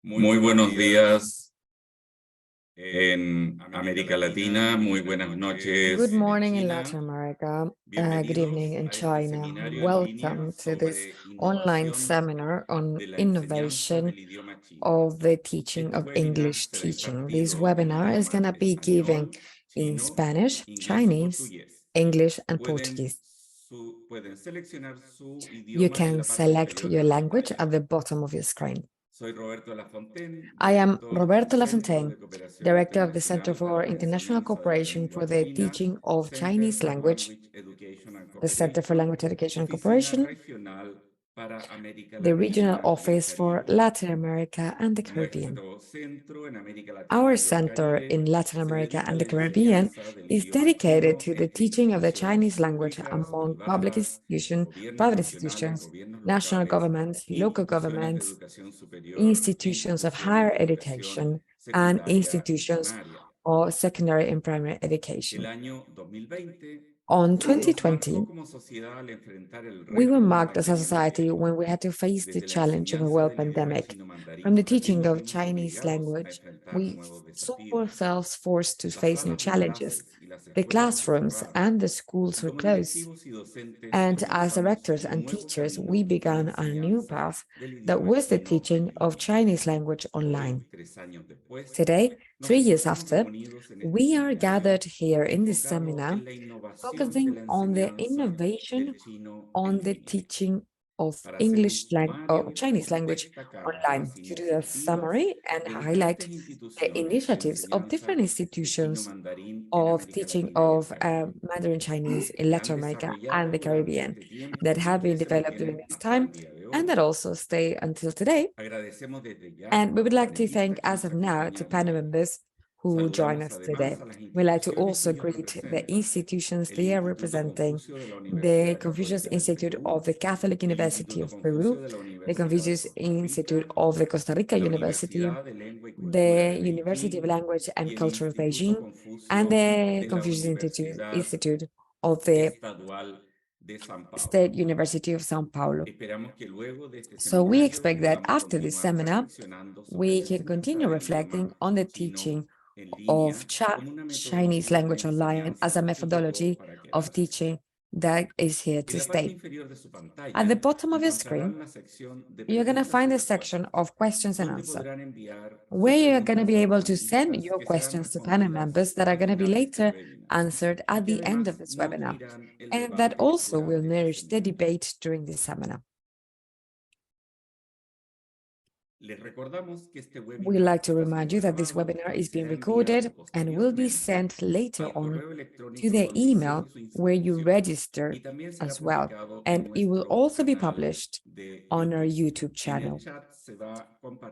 Muy buenos días en América Latina, muy buenas Good noches en morning in Latin China. America. Good evening Bienvenidos in a este China. seminario en línea Welcome to this sobre online innovación seminar on de la enseñanza innovation del idioma chino. of the teaching Este of webinar English será teaching. This impartido en webinar is going idioma to be given español, in chino, Spanish, inglés y Chinese, portugués. English, and Pueden, Portuguese. pueden seleccionar su You idioma en can la parte select inferior de your la language pantalla. at the bottom of your screen. Soy Roberto Lafontaine, I am director del Roberto Centro Lafontaine, de Cooperación Director of the Center Internacional para for la International Enseñanza de la Cooperation Lengua for the China, Teaching of Center Chinese for Language, Language Education and the Center for Language Cooperation, Education and Oficina Cooperation, Regional para América the regional Latina y el office for Caribe. Latin America and the Caribbean. Nuestro centro en América Latina Our y el center Caribe in Latin se America dedica a and la the Caribbean enseñanza del is idioma dedicated chino to the en teaching of the instituciones Chinese language públicas, among public privadas, institutions, gobiernos private nacionales, institutions, gobiernos national locales, governments, local instituciones de governments, educación superior e institutions of instituciones higher de educación education, and secundaria y institutions primaria. or secondary and primary El education. año 2020 On nos marcó 2020, como sociedad al enfrentar el we were reto de una marked as a epidemia society mundial. when we had to face the Desde la challenge of a enseñanza world del idioma pandemic. chino From mandarín the teaching también nos of vimos Chinese obligados a language, enfrentar we nuevos saw desafíos. ourselves forced to Las face new salas de challenges. clases y las The escuelas se classrooms cerraron and the schools y were como closed. directivos y docentes And as comenzamos directors un and nuevo teachers, we camino en la began a new enseñanza path del that idioma was the chino teaching en of línea. Chinese language Hoy, online. 3 años después, Today, nos 3 years encontramos after, reunidos en este we are seminario gathered here in this enfocado seminar en la innovación de focusing la on the enseñanza innovation del chino on en the línea. teaching of Para hacer un English language or sumario, Chinese language destacamos online, las to do a iniciativas summary and de highlight diferentes the instituciones de initiatives of different enseñanza de chino institutions mandarín en of América teaching Latina y el of Caribe, Mandarin Chinese in que han Latin America and desarrollado the durante Caribbean este tiempo that have y been que se developed during mantienen this hasta time el día de and hoy. that also stay until today. Agradecemos desde ya And we a would los like to thank, panelistas que as nos of now, to acompañan panel hoy. members who join Saludamos us además today. a las We'd like to instituciones que also ellos greet the representan: institutions el they are Instituto representing, Confucio de la the Universidad Confucius Católica del Institute Perú, of the Catholic el University Instituto of Confucio Peru, de la the Universidad de Confucius Costa Institute Rica, of the Costa Rica la University, Universidad de Lengua y Cultura the de University of Beijing Language and y el Culture of Instituto Beijing, and Confucio the de la Confucius Institute, Universidad Institute of the Estadual de San Paulo. State University of São Paulo. Esperamos que luego de este So we seminario expect that podamos after this continuar seminar, reflexionando sobre we la can enseñanza continue del reflecting idioma on the chino teaching en of línea como una Chinese metodología de language online as a enseñanza que llegó methodology para of quedarse. teaching that is here En to la parte stay. inferior de su At the pantalla bottom of your encontrarán screen, la sección de you're going to preguntas y find a section respuestas, of questions and donde answers, podrán enviar sus where you're going to preguntas be a los able to send panelistas your que serán questions to panel respondidas members that are al going to be final de este later webinar answered y at que the end of además this webinar, nutrirán el and that debate also will durante este nourish the seminario. debate during this seminar. Les recordamos que este We'd webinar like to está remind siendo you that this grabado webinar y is being será enviado recorded and will be posteriormente sent later al on correo to electrónico the donde email hicieron su where you inscripción register y también será as well. publicado en And it will nuestro also be canal published de on our YouTube. YouTube En el channel. chat se va a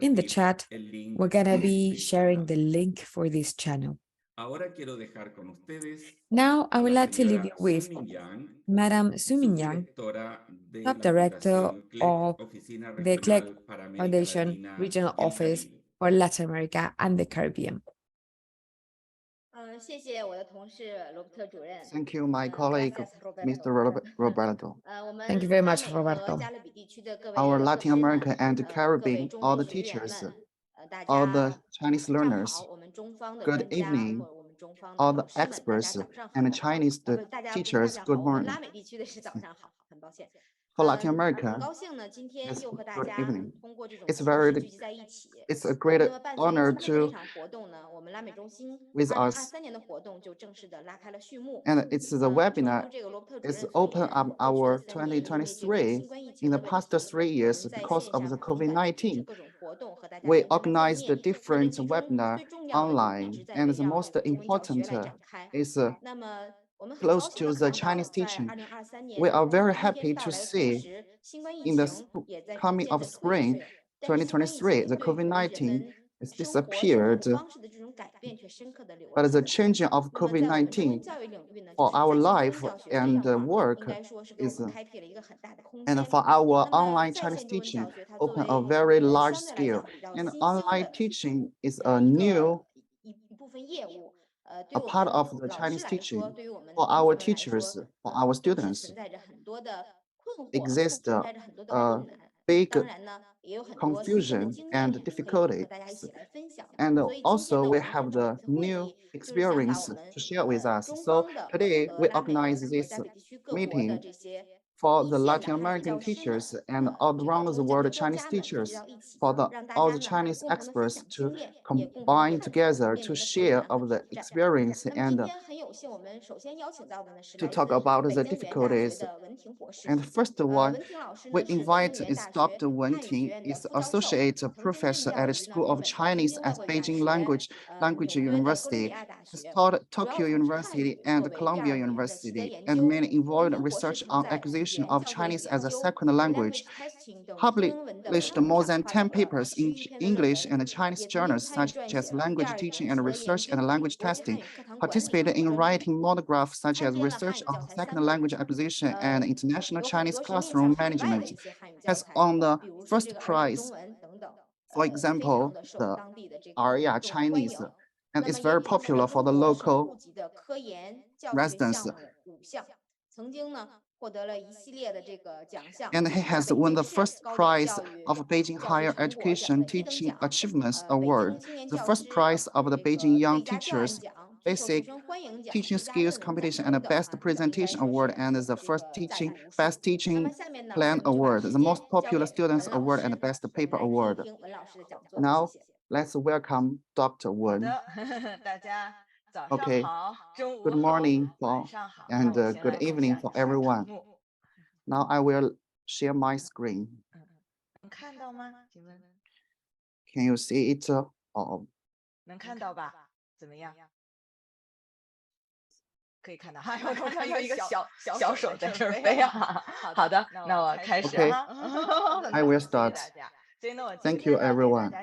In the compartir chat, el link we're going to de be este sharing the canal. link for this channel. Ahora quiero dejar con ustedes Now, I a would la like to leave you señora with Sun Yang, Madam Su Mingyang, subdirectora de la Sub-Director Fundación CLEC, of Oficina the CLEC Regional para América Foundation Latina Regional y el Office Caribe. for Latin America and the Caribbean. Thank you, my colleague, Mr. Roberto. Thank you very much, Roberto. Our Latin America and Caribbean, all the teachers, all the Chinese learners, good evening, all the experts and Chinese teachers, good morning. For Latin America, yes, good evening. It's a great honor to with us. And it's the webinar is open up our 2023 in the past 3 years because of the COVID-19. We organized the different webinar online, and the most important is close to the Chinese teaching. We are very happy to see in the coming of spring 2023, the COVID-19 has disappeared. But the changing of COVID-19 for our life and work is, and for our online Chinese teaching, open a very large scale. And online teaching is a new a part of the Chinese teaching for our teachers, for our students. Exist a big confusion and difficulties. And also we have the new experience to share with us. So today we organize this meeting for the Latin American teachers and all around the world Chinese teachers, for all the Chinese experts to combine together to share of the experience and to talk about the difficulties. And first of all, we invite is Dr. Wen Ting, is Associate Professor at the School of Chinese at Beijing Language University. Has taught Tokyo University and Columbia University, and mainly involved research on acquisition of Chinese as a second language. Published more than 10 papers in English and Chinese journals such as language teaching and research and language testing. Participated in writing monographs such as research on second language acquisition and international Chinese classroom management. Has won the first prize, for example, the Arya Chinese, and it's very popular for the local residents. And he has won the first prize of Beijing Higher Education Teaching Achievements Award, the first prize of the Beijing Young Teachers Basic Teaching Skills Competition and the Best Presentation Award, and the first Best Teaching Plan Award, the Most Popular Students Award, and the Best Paper Award. Now, let's welcome Dr. Wen. Okay, good morning and good evening for everyone. Now I will share my screen. Can you see it? 能看到吧？怎么样？可以看到，我看有一个小手在这儿飞啊。好的，那我开始哈。I will start. Thank you, everyone.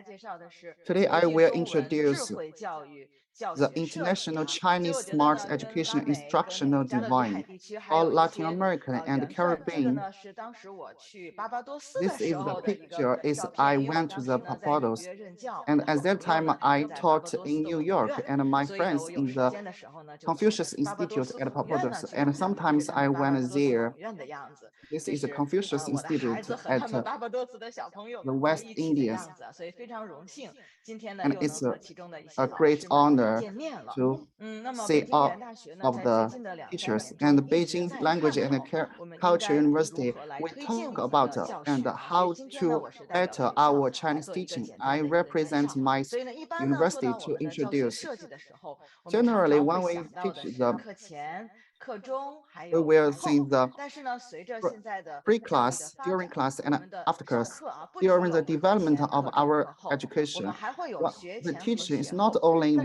Today I will introduce the International Chinese Smart Education Instructional Design for Latin America and Caribbean. This is the picture is I went to the Barbados, and at that time I taught in New York and my friends in the Confucius Institute at Barbados, and sometimes I went there. This is the Confucius Institute at the West Indies, and it's a great honor to see all of the teachers. And Beijing Language and Culture University, we talk about and how to better our Chinese teaching. I represent my university to introduce. Generally, when we teach we will see the pre-class, during class, and after class. During the development of our education, the teaching is not only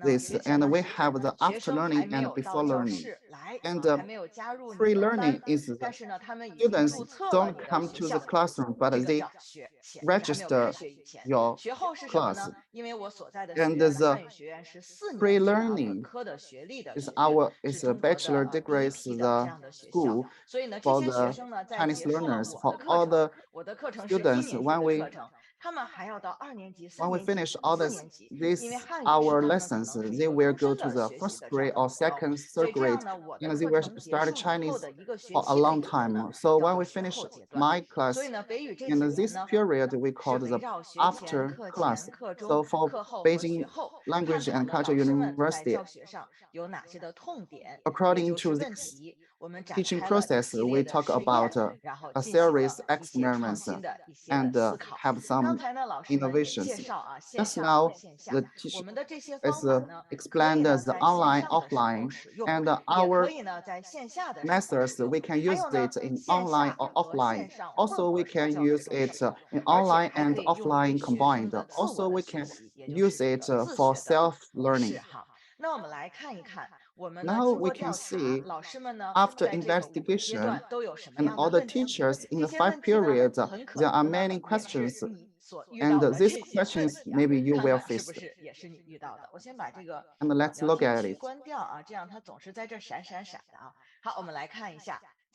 this, and we have the after learning and before learning. And pre-learning is the students don't come to the classroom, but they register your class. And the pre-learning is a bachelor degree is the school for the Chinese learners, for all the students. When we finish all our lessons, they will go to the first grade or second, third grade, and they will start Chinese for a long time. So when we finish my class, in this period, we call the after class. So for Beijing Language and Culture University, according to this teaching process, we talk about a series of experiments and have some innovations. Just now, the teacher is explained the online, offline, and our methods, we can use it in online or offline. Also, we can use it in online and offline combined. Also, we can use it for self-learning. Now we can see after investigation and all the teachers in the 5 periods, there are many questions. And these questions maybe you will face. And let's look at it.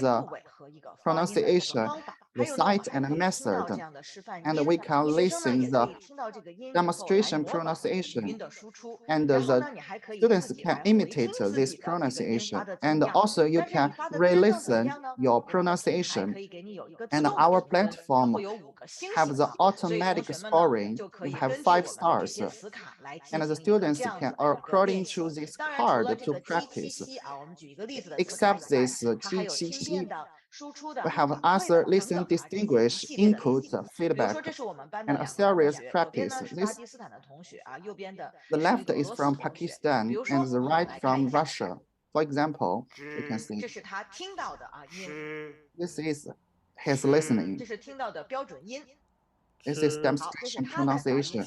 the pronunciation, the site and the method, and we can listen the demonstration pronunciation, and the students can imitate this pronunciation, and also you can re-listen your pronunciation. And our platform have the automatic scoring. You have 5 stars, and the students can, according to this card, to practice. Except this GCC, we have other listen, distinguish, input, feedback, and a serious practice. The left is from Pakistan and the right from Russia. For example, you can see this is his listening. This is demonstration pronunciation.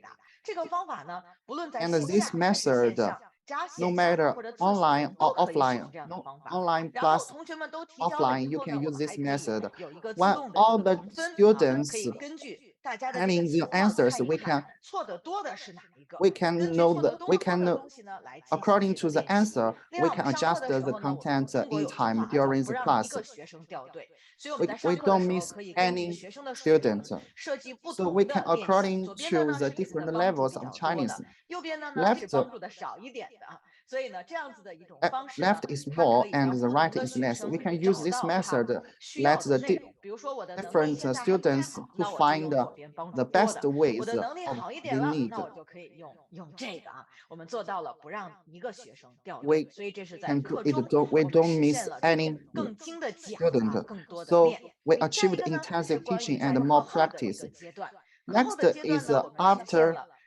回答。这个方法呢，不论在 And 线 this 下还是线 method, 上加 no 线下 matter 或者自学 online 都 or 可以使 offline, 用这样的 no 方法。 online 然后 plus 同学们都提交了 offline, 以 you 后呢， can 我 use 们 this 还可以 method. 有一个自 When 动的 all 一个 the 评分，可 students 以根据大家的这 handing 个 the 情况 answers, 看一 we 看 can 错的多的是哪一个。 we can 根据 know 错 the 的 we 多 can 的 know 东西呢来进行 according 这 to 个 the 练习。 answer, 另 we 外，我 can 们上课 adjust 的时 the 候呢，我们 content 中国 in 有句 time 话叫 during 不 the 让一 class. 个学生掉队，所以我们在 We 上课的 don't 时候 miss 可以根据 any 学生的水平 student. 设计不 So 同 we 的 can 练习。 according 左边的 to 呢 the 是例子的 different 帮助 levels 比 of 较多 Chinese. 的，右边的呢是 Left 帮助的少一点的。所以呢，这样子的一种方式呢， left is 它可 more 以 and 让 the 不 right 同的 is 学 less. 生 We can 找 use this 到他 method. 需要 Let 的 the 内容。比如说我的能力 different 现在还不太 students 好， to 那我就 find 用左边帮助 the 多 best 的。 我 ways 的能力 of 好一点 the 了， need. 那我就可以用这个啊。我们做到了不让一个学生掉 We 队，所以这是在 can 课 it 中 don't 我 we 们 don't 实 miss 现了这种 any 更精的讲啊， student. 更多的 So 练。 we 下一 achieved 个呢是 intensive 关于 teaching 在 and 课 more 后的一 practice. 个阶段。课后的 Next 阶段 is 呢，我们实现 after 了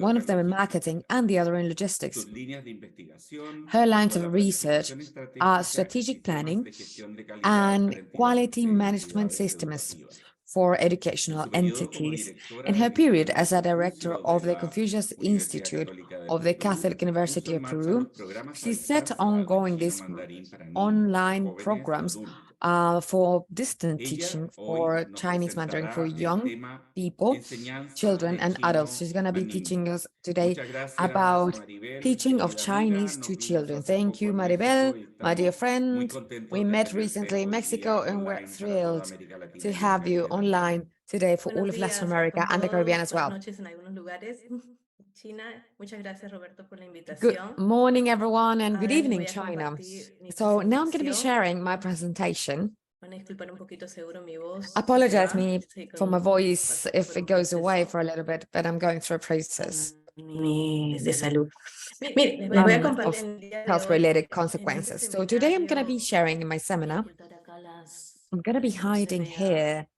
one of them in marketing and the other in logistics. Sus líneas de investigación Her lines son of la research planificación are estratégica strategic y planning sistemas de gestión de calidad and para entidades quality de management entidades systems educativas. for En educational su periodo como entities. directora In her del period Instituto as a director Confucio of de the la Confucius Universidad Institute Católica del of the Perú, Catholic University puso en of marcha Peru, los programas she set Alcance on Habla going Chino these Mandarín para niños, online jóvenes y programs adultos. for distant Ella teaching hoy for nos Chinese Mandarin for presentará el young tema people, Enseñanza children de and adults. chino She's going to a be niños. teaching us today Muchas gracias, about Maribel, teaching of querida amiga. Chinese Nos to vimos children. hace Thank poco you, en Maribel, México y my dear estamos muy friend. contentos We de met tenerte recently in hoy día Mexico and we're online para toda thrilled América Latina to y el have you Caribe. online today for all Buenos of Latin días America con and the Caribbean todos. as well. Buenas noches en algunos lugares. China, muchas gracias Roberto por la Good invitación. morning, everyone, and good Ahora les evening, voy a China. compartir mi So now I'm going to be presentación. sharing my presentation. Van a disculpar un poquito, seguro mi voz se Apologize va. me Estoy for my con- voice pasando if por un it goes away proceso for a little bit, but I'm going through a process de salud. Mire, les voy a compartir of el día de hoy health-related en este consequences. So today I'm going to be seminario. sharing in my Voy a seminar. ocultar acá I'm going to be para que no se hiding vea, here.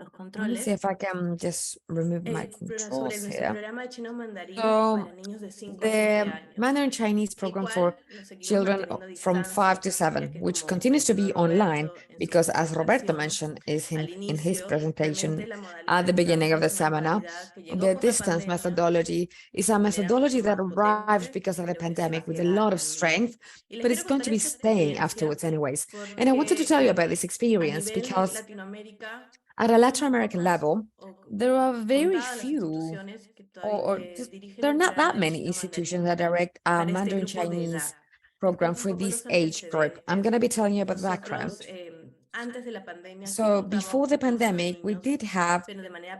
los Let me controles. see if I can just remove my Sobre controls nuestro here. programa de chino mandarín So para niños de 5 a 7 the años. Mandarin Chinese program for children from 5 to 7, which continues to be online because, as Roberto mentioned in his presentation at the beginning of the seminar, the distance methodology is a methodology that arrived because of the pandemic with a lot of strength, but it's going to be staying afterwards anyways. And I wanted to tell you about this experience because at a Latin American level, there are very few or just there are not that many institutions that direct a Mandarin Chinese program for this age group. I'm going to be telling you about the background. So before the pandemic, we did have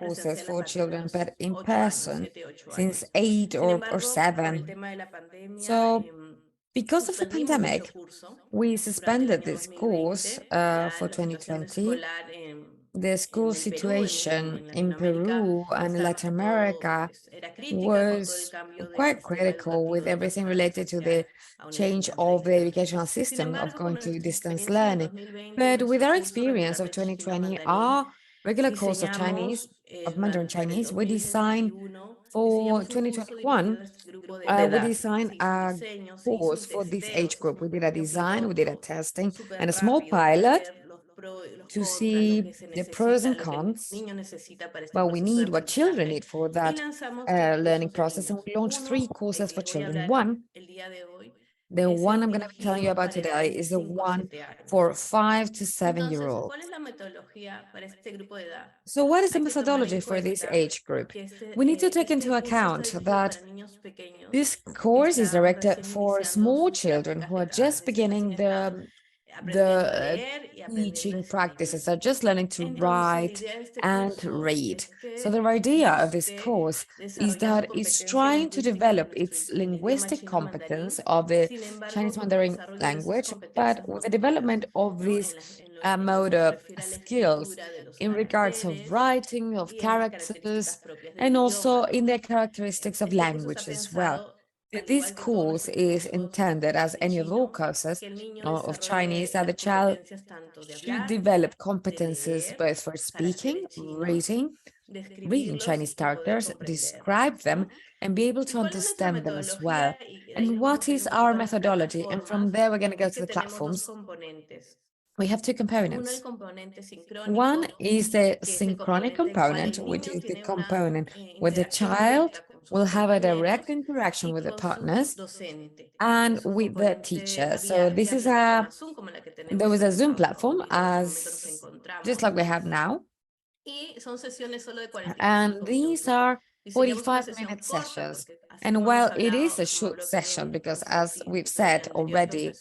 courses for children, but in person since 8 or 7. So because of the pandemic, we suspended this course for 2020. The school situation in Peru and Latin America was quite critical with everything related to the change of the educational system of going to distance learning. But with our experience of 2020, our regular course of Chinese, of Mandarin Chinese, we designed for 2021, we designed a course for this age group. We did a design, we did a testing and a small pilot to see the pros and cons, what we need, what children need for that learning process. And we launched 3 courses for children. The one I'm going to be telling you about today is the one for 5 to 7-year-olds. So what is the methodology for this age group? We need to take into account that this course is directed for small children who are just beginning the teaching practices, are just learning to write and read. So the idea of this course is that it's trying to develop its linguistic competence of the Chinese Mandarin language, but with the development of these motor skills in regards of writing, of characters, and also in the characteristics of language as well. This course is intended, as any of all courses of Chinese, that the child should develop competences both for speaking, reading Chinese characters, describe them, and be able to understand them as well. And what is our methodology? And from there, we're going to go to the platforms. We have 2 components. One is the synchronic component, which is the component where the child will have a direct interaction with the partners and with the teacher. So this is there was a Zoom platform just like we have now. And these are 45-minute sessions. And while it is a short session, because as we've said already,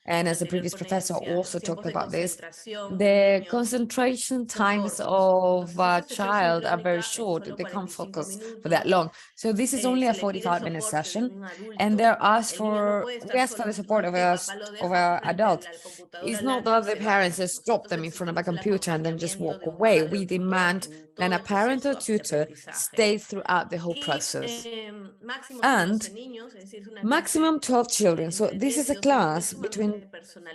and as the previous professor also talked about this, the concentration times of a child are very short. They can't focus for that long. So this is only a 45-minute session, and we ask for the support of our adult. It's not that the parents just stop them in front of a computer and then just walk away. We demand that a parent or tutor stay throughout the whole process. And maximum 12 children. So this is a class between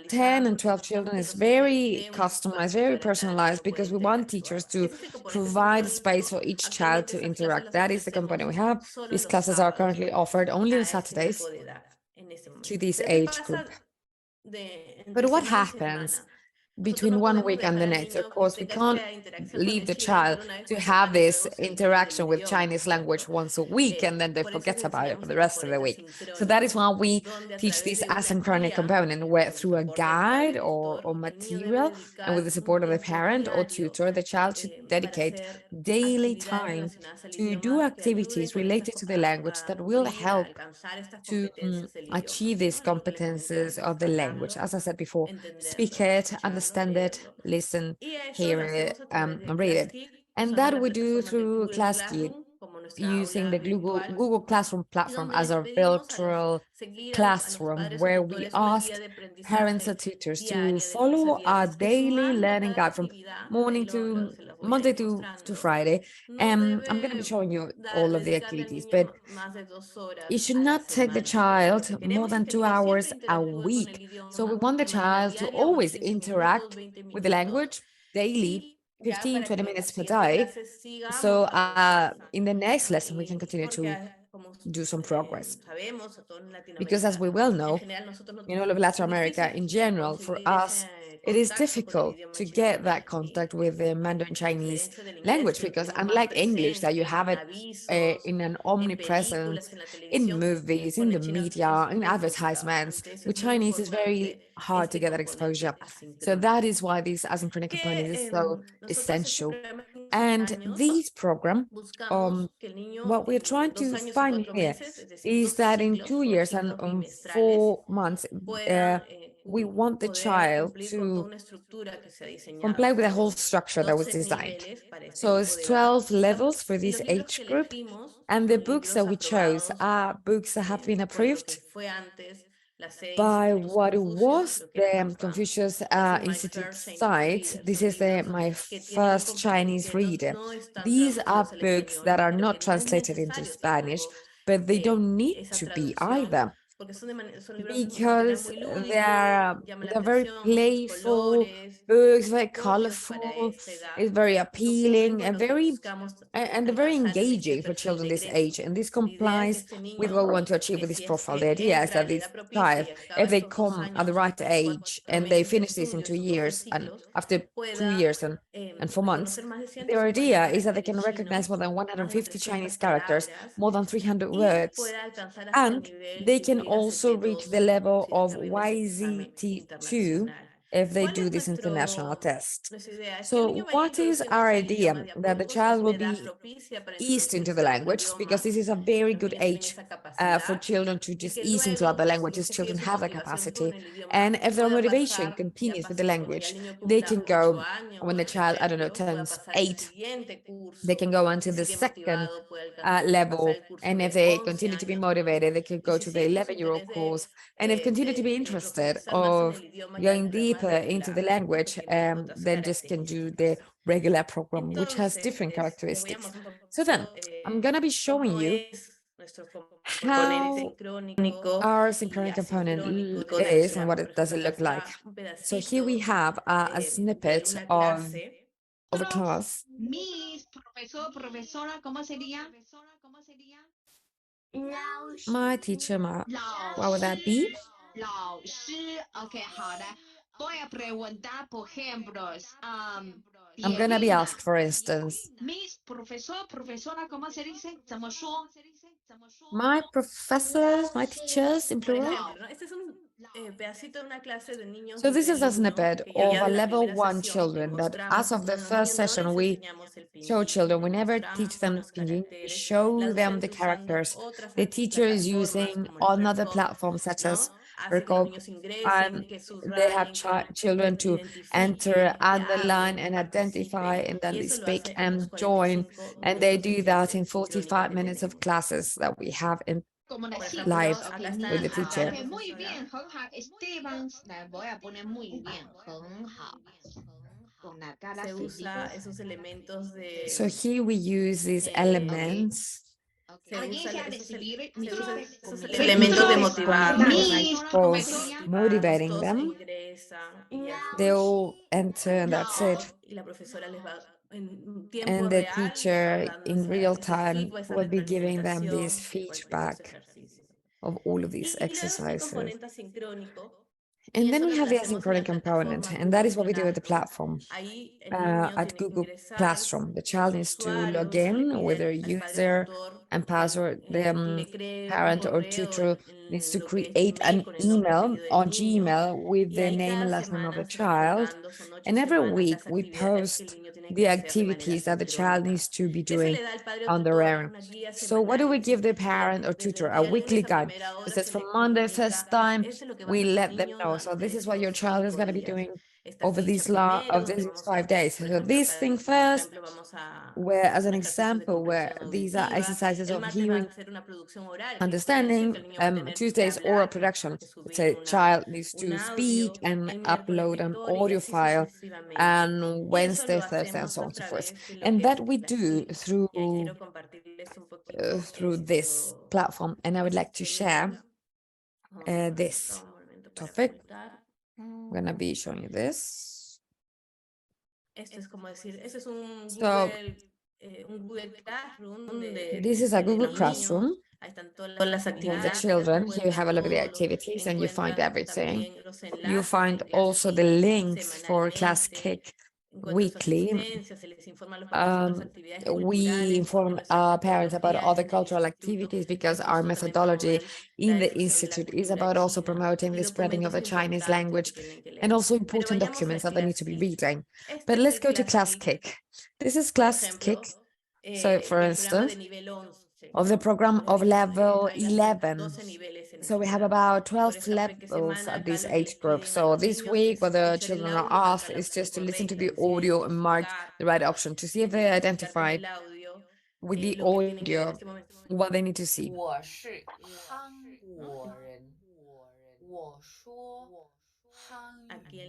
10 and 12 children. Is very customized, very personalized, because we want teachers to provide space for each child to interact. That is the component we have. These classes are currently offered only on Saturdays to this age group. But what happens? between 1 week and the next. Of course, we can't leave the child to have this interaction with Chinese language once a week and then they forget about it for the rest of the week. So that is why we teach this asynchronic component, where through a guide or material and with the support of the parent or tutor, the child should dedicate daily time to do activities related to the language that will help to achieve these competences of the language. As I said before, speak it, understand it, listen, hear it, and read it. And that we do through ClassKit, using the Google Classroom platform as our virtual classroom, where we ask parents and tutors to follow our daily learning guide from Monday to Friday. And I'm going to be showing you all of the activities, but you should not take the child more than 2 hours a week. So we want the child to always interact with the language daily, 15, 20 minutes per day. So in the next lesson, we can continue to do some progress. Because as we well know, in all of Latin America in general, for us, it is difficult to get that contact with the Mandarin Chinese language, because unlike English, that you have it in an omnipresence in movies, in the media, in advertisements, with Chinese is very hard to get that exposure. So that is why this asynchronic component is so essential. And this program, what we're trying to find here is that in 2 years and 4 months, we want the child to comply with the whole structure that was designed. So it's 12 levels for this age group. And the books that we chose are books that have been approved by what was the Confucius Institute site. This is my first Chinese reader. These are books that are not translated into Spanish, but they don't need to be either, because they're very playful books, very colorful, it's very appealing and they're very engaging for children this age. And this complies with what we want to achieve with this profile. The idea is that this child, if they come at the right age and they finish this in 2 years, and after 2 years and 4 months, the idea is that they can recognize more than 150 Chinese characters, more than 300 words, and they can also reach the level of YZT2 if they do this international test. So what is our idea? That the child will be eased into the language, because this is a very good age for children to just ease into other languages. Children have the capacity. And if their motivation continues with the language, they can go, when the child, I don't know, turns 8, they can go on to the second level. And if they continue to be motivated, they could go to the 11-year-old course. And if continue to be interested of going deeper into the language, then just can do the regular program, which has different characteristics. So then I'm going to be showing you how our synchronic component is and what it does it look like. So here we have a snippet of a class. Miss, profesor, profesora, ¿cómo sería? My teacher, what would that be? 老师 OK 好的 voy a preguntar por ejemplos I'm going to be asked, for instance, Miss, profesor, profesora, ¿cómo se dice? 怎么说 my professors, my teachers, in plural. So this is a snippet of a level 1 children that, as of the first session, we show children, we never teach them speaking, we show them the characters. The teacher is using another platform such as Record, and they have children to enter, underline, and identify, and then they speak and join. And they do that in 45 minutes of classes that we have in live with the teacher. Muy bien 很好 Esteban voy a poner muy bien 很好 con la cara feliz So here we use these elements of motivating them. They all enter and that's it. And the teacher in real time will be giving them this feedback of all of these exercises. And then we have the asynchronous component, and that is what we do with the platform. At Google Classroom, the child needs to log in with their user and password. The parent or tutor needs to create an email on Gmail with the name and last name of the child. And every week we post the activities that the child needs to be doing on their own. So what do we give the parent or tutor? A weekly guide. It says from Monday, first time, we let them know. So this is what your child is going to be doing over these 5 days. So this thing first, where as an example, where these are exercises of hearing, understanding, Tuesdays oral production. It's a child needs to speak and upload an audio file, and Wednesday, Thursday, and so on and so forth. And that we do through this platform. And I would like to share this topic. I'm gonna be showing you this. So this is a Google Classroom with the children. Here you have a look at the activities and you find everything. You find also the links for Class Kick weekly. We inform our parents about other cultural activities because our methodology in the Institute is about also promoting the spreading of the Chinese language and also important documents that they need to be reading. But let's go to Class Kick. This is Class Kick. So for instance, of the program of level 11. So we have about 12 levels at this age group. So this week, what the children are asked is just to listen to the audio and mark the right option to see if they identify with the audio what they need to see. 我是韩国人，我说韩语。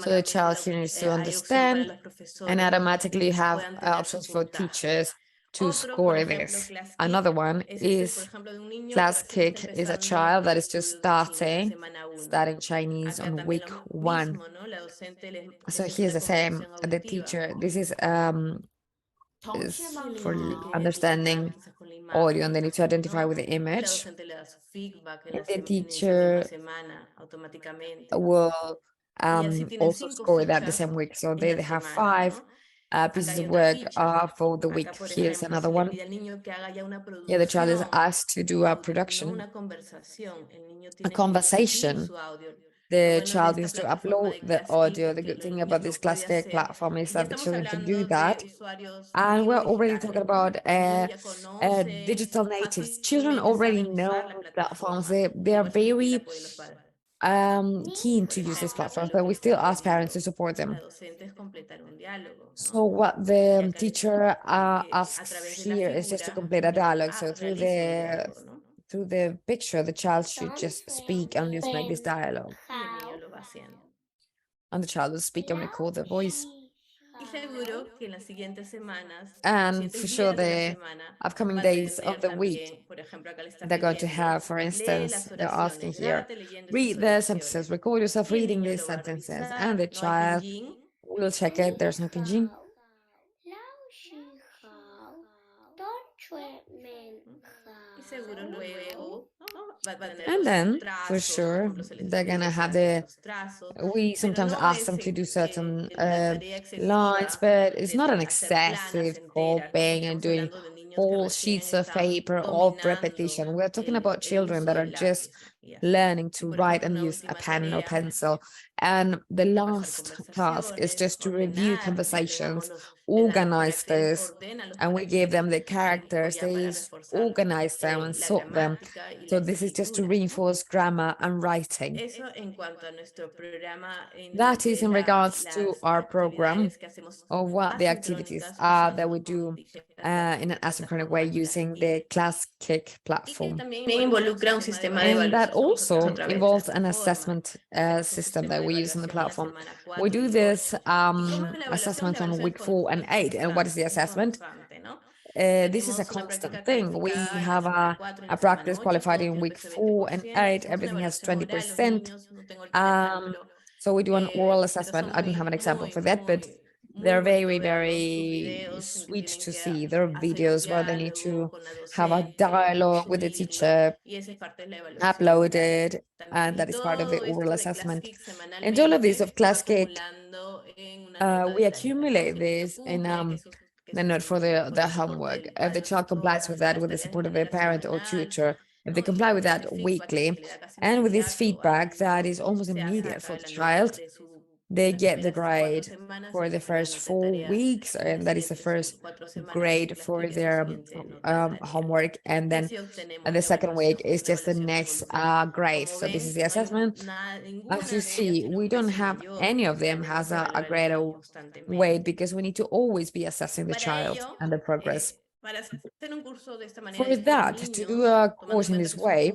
So the child here needs to understand and automatically have options for teachers to score this. Another one is Class Kick is a child that is just studying Chinese on week 1. So here's the same, the teacher, this is for understanding audio, and they need to identify with the image. And the teacher will also score that the same week. So they have 5 pieces of work for the week. Here's another one. Yeah, the child is asked to do a production, a conversation. The child needs to upload the audio. The good thing about this Class Kick platform is that the children can do that. And we're already talking about digital natives. Children already know platforms. They are very keen to use these platforms, but we still ask parents to support them. So what the teacher asks here is just to complete a dialogue. So through the picture, the child should just speak and just make this dialogue. And the child will speak and record the voice. And for sure, the upcoming days of the week, they're going to have, for instance, they're asking here, read the sentences, record yourself reading these sentences, and the child will check it. There's no pinyin. And then, for sure, they're gonna have we sometimes ask them to do certain lines, but it's not an excessive copying and doing whole sheets of paper of repetition. We're talking about children that are just learning to write and use a pen or pencil. And the last task is just to review conversations, organize this, and we give them the characters, they organize them and sort them. So this is just to reinforce grammar and writing. That is in regards to our program, or what the activities are that we do in an asynchronous way using the Class Kick platform. And that also involves an assessment system that we use on the platform. We do this assessment on week 4 and 8. And what is the assessment? This is a constant thing. We have a practice qualified in week 4 and 8. Everything has 20%. So we do an oral assessment. I don't have an example for that, but They're very, very sweet to see. There are videos where they need to have a dialogue with the teacher uploaded, and that is part of the oral assessment. And all of these of ClassKick, we accumulate this in the note for the homework. If the child complies with that with the support of their parent or tutor, if they comply with that weekly, and with this feedback that is almost immediate for the child, they get the grade for the first 4 weeks, and that is the first grade for their homework. And then the second week is just the next grade. So this is the assessment. As you see, we don't have any of them has a grade or weight, because we need to always be assessing the child and the progress. For that, to do a course in this way,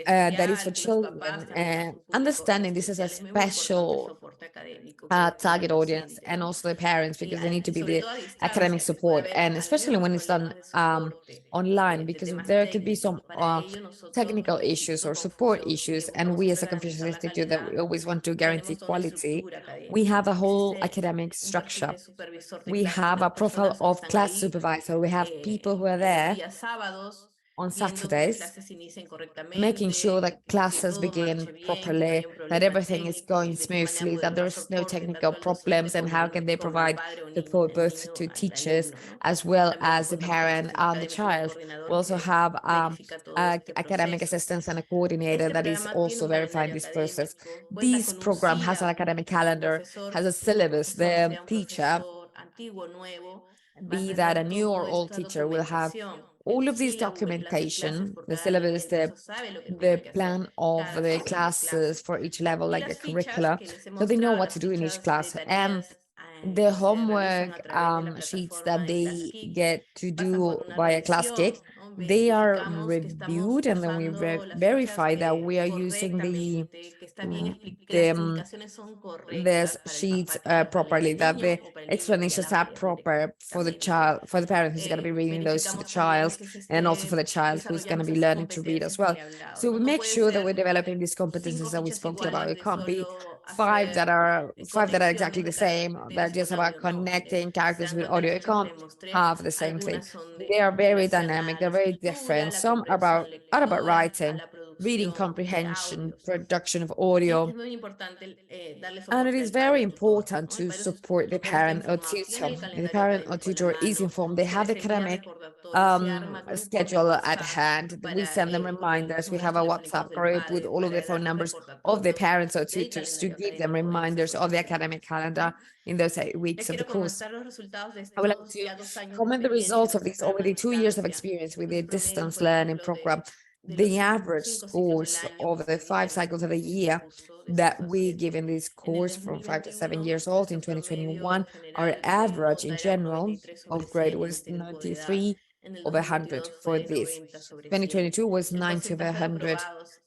that is for children, understanding this is a special target audience, and also the parents, because they need to be the academic support, and especially when it's done online, because there could be some technical issues or support issues, and we as a Confucius Institute, that we always want to guarantee quality, we have a whole academic structure. We have a profile of class supervisor. We have people who are there on Saturdays, making sure that classes begin properly, that everything is going smoothly, that there's no technical problems, and how can they provide support both to teachers as well as the parent and the child. We also have academic assistants and a coordinator that is also verifying this process. This program has an academic calendar, has a syllabus. The teacher, be that a new or old teacher, will have all of this documentation, the syllabus, the plan of the classes for each level, like a curricula, so they know what to do in each class. And the homework sheets that they get to do via ClassKick, they are reviewed, and then we verify that we are using the sheets properly, that the explanations are proper for the child, for the parent who's going to be reading those to the child, and also for the child who's going to be learning to read as well. So we make sure that we're developing these competencies that we spoke about. It can't be five that are exactly the same, that are just about connecting characters with audio. It can't have the same thing. They are very dynamic, they're very different. Some are about writing, reading comprehension, production of audio. And it is very important to support the parent or tutor. If the parent or tutor is informed, they have the academic schedule at hand. We send them reminders. We have a WhatsApp group with all of the phone numbers of the parents or tutors to give them reminders of the academic calendar in those 8 weeks of the course. I would like to comment the results of these already 2 years of experience with the distance learning program. The average scores of the 5 cycles of the year that we give in this course from 5 to 7 years old in 2021, our average in general of grade was 93 over 100 for this. 2022 was 90 over 100.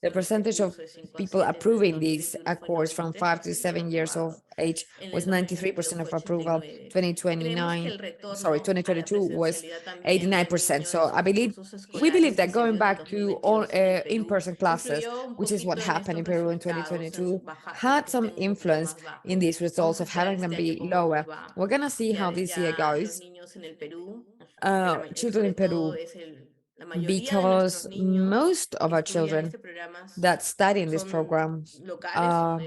The percentage of people approving this course from 5 to 7 years of age was 93% of approval. 2022 was 89%. So we believe that going back to all in-person classes, which is what happened in Peru in 2022, had some influence in these results of having them be lower. We're gonna see how this year goes. Children in Peru, because most of our children that study in this program are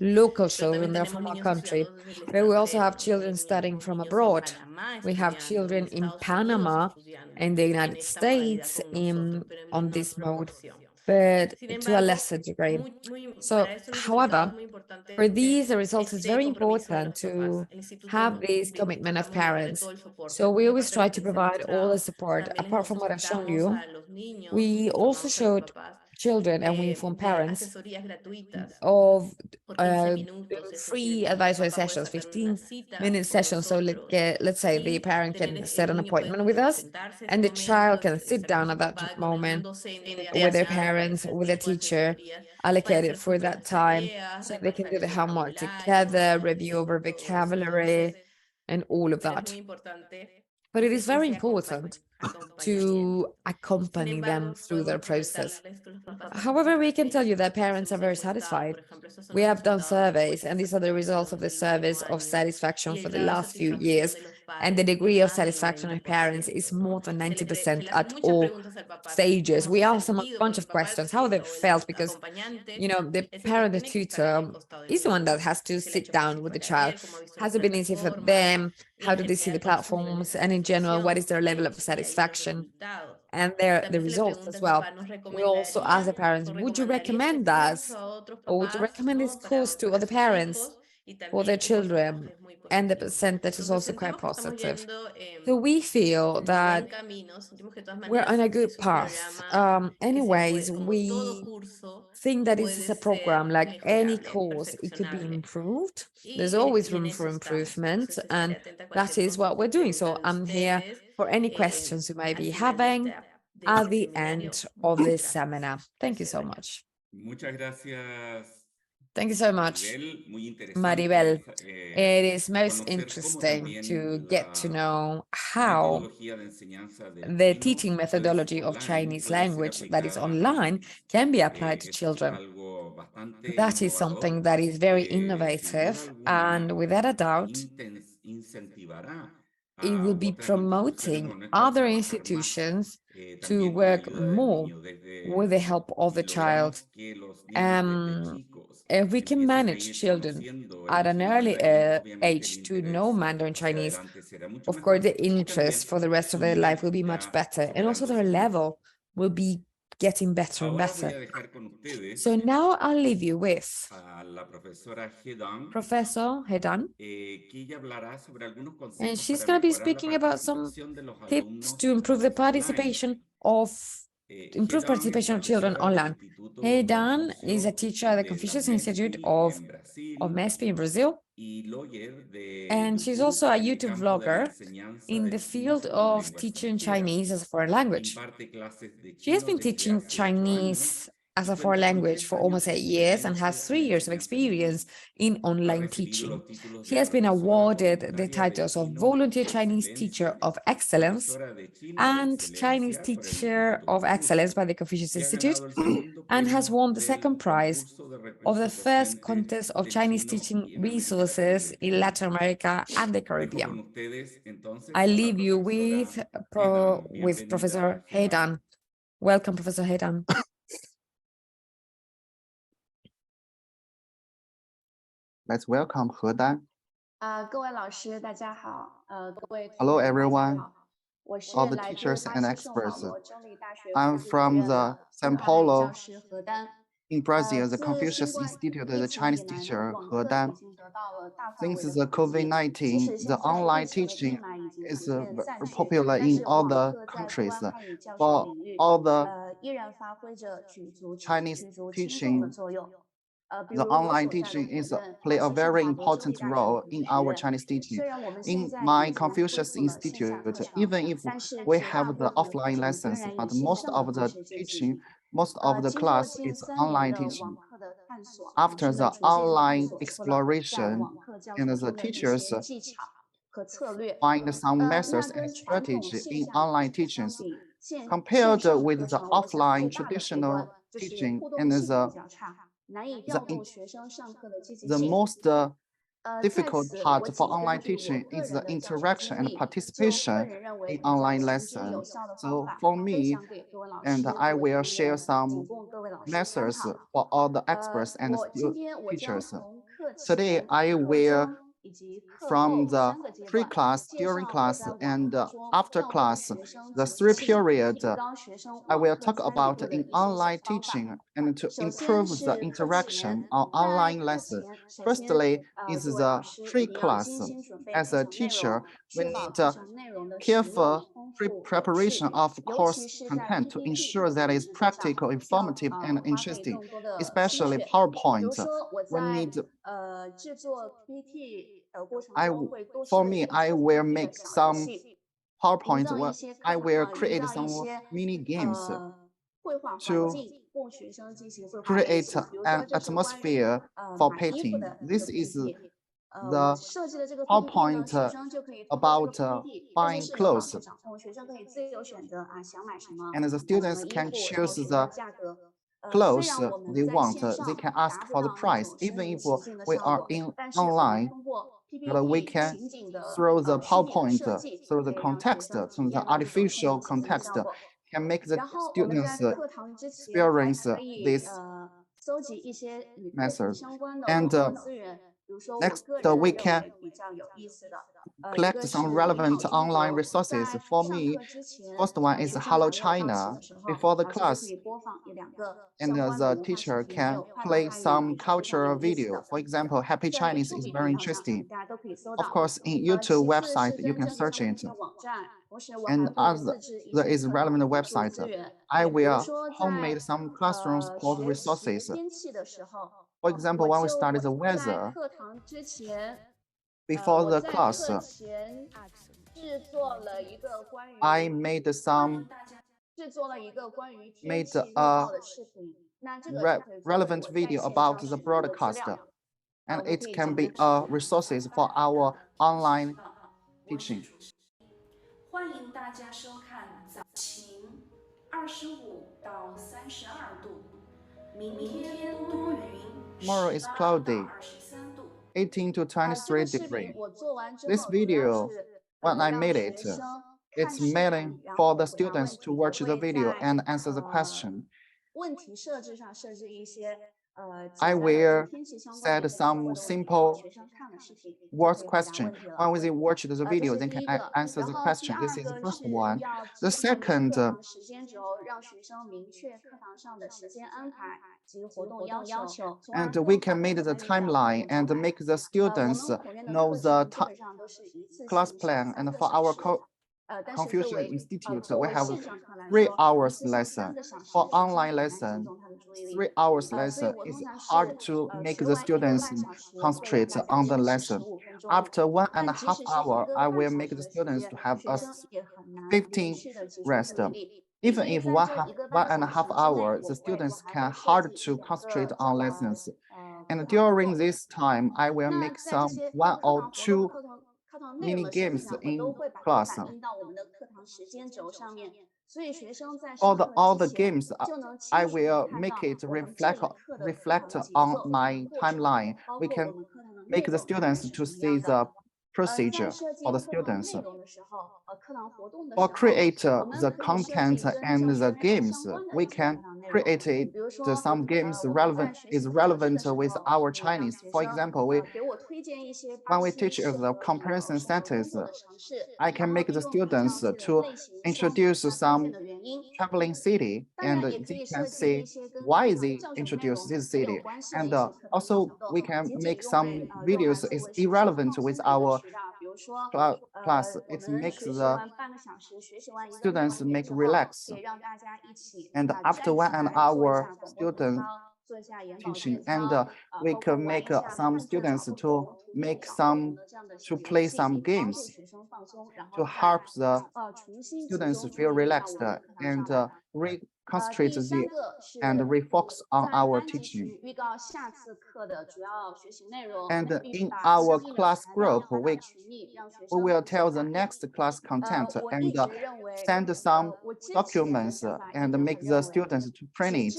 local children, they're from our country, but we also have children studying from abroad. We have children in Panama and the United States on this mode, but to a lesser degree. So, however, for these, the results is very important to have this commitment of parents. So we always try to provide all the support. Apart from what I've shown you, we also showed children and we inform parents of free advisory sessions, 15-minute sessions. So let's say the parent can set an appointment with us, and the child can sit down at that moment with their parents, with a teacher allocated for that time, so they can do the homework together, review over vocabulary and all of that. But it is very important to accompany them through their process. However, we can tell you that parents are very satisfied. We have done surveys, and these are the results of the surveys of satisfaction for the last few years. And the degree of satisfaction of parents is more than 90% at all stages. We asked them a bunch of questions, how they felt, because, you know, the parent, the tutor, is the one that has to sit down with the child. Has it been easy for them? How do they see the platforms? And in general, what is their level of satisfaction? And the results as well. We also ask the parents, would you recommend us? Or would you recommend this course to other parents for their children? And the percentage is also quite positive. So we feel that we're on a good path. Anyways, we think that this is a program like any course, it could be improved. There's always room for improvement, and that is what we're doing. So I'm here for any questions you might be having at the end of this seminar. Thank you so much. Muchas gracias. Thank you so much, Maribel. It is most interesting to get to know how the teaching methodology of Chinese language that is online can be applied to children. That is something that is very innovative, and without a doubt, it will be promoting other institutions to work more with the help of the child. If we can manage children at an early age to know Mandarin Chinese, of course, the interest for the rest of their life will be much better, and also their level will be getting better and better. So now I'll leave you with Professor He Dan, and she's going to be speaking about some tips to improve the participation of children online. He Dan is a teacher at the Confucius Institute of MESP in Brazil, and she's also a YouTube vlogger in the field of teaching Chinese as a foreign language. She has been teaching Chinese as a foreign language for almost 8 years and has 3 years of experience in online teaching. She has been awarded the titles of Volunteer Chinese Teacher of Excellence and Chinese Teacher of Excellence by the Confucius Institute, and has won the second prize of the first contest of Chinese teaching resources in Latin America and the Caribbean. I leave you with Professor He Dan. Welcome, Professor He Dan. Let's welcome He Dan. 各位老师，大家好。各位 Hello, everyone. 我是 All the 来自 teachers 巴 and 西圣保 experts. 罗州立大学 I'm 法律学 from 院 the 的 São 何 Paulo 教师何丹。 in Brazil, the 自 Confucius 新冠 Institute, 疫 the 情 Chinese 以来呢， teacher 网 He 课 Dan. 已经得到了大范围 Since 的 the 普及。即 COVID-19, 使现 the 在 online 疫情的 teaching 阴霾已经 is 逐渐散 very 去， popular 但 in 是 all 网 the 课在 countries. 多汉语教学 For 领域 all the 依然发挥着举足轻 Chinese 轻重的 teaching, 作用。比 the 如我 online 所在的 teaching 普 is 顿， play 它 a 是圣 very 保罗州 important 立大学 role 法律 in 学 our 院。 Chinese teaching. 虽然我们现 In 在 my 已经恢 Confucius 复了线下 Institute, 课程， even if 但是 we 绝大 have 部 the 分的课 offline 程仍 lessons, 然以 but 线 most 上 of 的 the 方式进 teaching, 行。 most of the 经过 class 近 is 3 年 online 的 teaching. 网课的探索，老 After 师 the 们逐渐摸 online 索出了在 exploration 网课教 and 学 the 中的一 teachers 些技巧和策略。 find some 那 methods and 跟传统 strategy 线 in 下课 online 程相 teachings 比，线 compared 上 with 课 the 程我想 offline 最大的弊 traditional 端就是 teaching 互 and 动性比 the 较差，难以调动学生上课的积极 the 性。 most 在 difficult 此， part 我 for 仅 online 根据我 teaching 个 is 人 the 的教学 interaction 经 and 历，就个 participation 人认为 in 比较 online 行之 lesson. 有效的方 So 法 for 分 me, 享给各位老 and 师 I 作为 will 经 share 验， some 仅供各位老师参 methods 考。 for all the experts and 我今天我将 teachers. 从课 Today, 前、 I 课 will 中以及课 from 后 the 3个阶 pre 段 class, 介 during 绍我 class, 在网 and 课中 after 调动 class, 学生 the 积极 3 性， periods 提高学生 I 网 will 课 talk 参与 about 度的 in 一些小 online 方法。 teaching and to 首先 improve 是 the 课前， interaction on 在 online 课 lesson. 前， 首先 Firstly, is 各位老 the 师一 pre 定要 class. 精心准备 As 课 a 程内 teacher, 容， we 确保 need 课程内容的实 careful 用、丰富、有趣， preparation of 尤 course 其是在 content to PPT ensure 的 that 组 it's 织上 practical, 要 informative, and 花费 interesting, 更多的心 especially 血。比 PowerPoint. 如说我 We 在 need 制作 PPT 的过程 I 中会多 for 设 me, 一 I 些 will 互动的 make 小游 some 戏，营 PowerPoint 造一 where 些 I will 营 create 造一 some 些 mini games 绘画环 to 境，供学生进行绘画练 create 习。比如说 an 这是关于 atmosphere for 买衣服 painting. 的一 This 个 is PPT。the PowerPoint about buying clothes. And the students can choose the clothes they want. They can ask for the price, even if we are in online. But we can, through the PowerPoint, through the context, through the artificial context, can make the students experience this method. And next, we can collect some relevant online resources. For me, first one is Hello China. Before the class, and the teacher can play some cultural video. For example, Happy Chinese is very interesting. Of course, in YouTube website, you can search it. And as there is relevant website, I will homemade some classroom support resources. For example, when we study the weather, before the class, I made a relevant video about the broadcast, and it can be resources for our online teaching. 欢迎大家收看早晴，25到32度，明天多云，Tomorrow is cloudy, 18 to 23 degrees. This video, when I made it, it's mainly for the students to watch the video and answer the question. I will set some simple words question. When they watch the video, they can answer the question. This is the first one. The second, and we can make the timeline and make the students know the class plan. And for our Confucius Institute, we have 3 hours lesson. For online lesson, 3 hours lesson is hard to make the students concentrate on the lesson. After 1.5 hours, I will make the students to have a 15 rest. Even if 1.5 hours, the students can hard to concentrate on lessons. And during this time, I will make some 1 or 2 mini games in class. All the games, I will make it reflect on my timeline. We can make the students to see the procedure for the students. Or create the content and the games. We can create some games relevant with our Chinese. For example, when we teach the comparison sentence, I can make the students to introduce some traveling city, and they can say why they introduce this city. And also we can make some videos is irrelevant with our class. It makes the students make relax. And after 1 hour student teaching, and we can make some students to play some games to help the students feel relaxed and concentrate and refocus on our teaching. And in our class group, we will tell the next class content and send some documents and make the students to print it.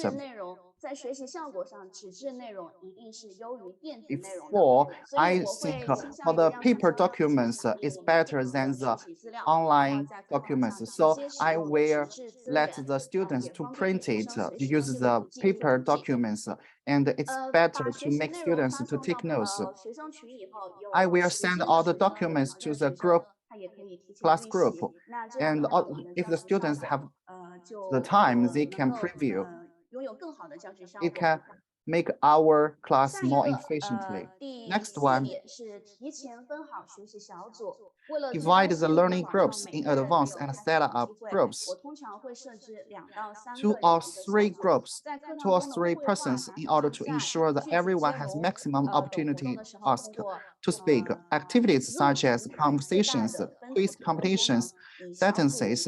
Before, I think for the paper documents is better than the online documents. So I will let the students to print it, use the paper documents, and it's better to make students to take notes. I will send all the documents to the class group, and if the students have the time, they can preview. It can make our class more efficiently. Next one, divide the learning groups in advance and set up groups. 2 or 3 groups, 2 or 3 persons in order to ensure that everyone has maximum opportunity to speak. Activities such as conversations, quiz competitions, sentences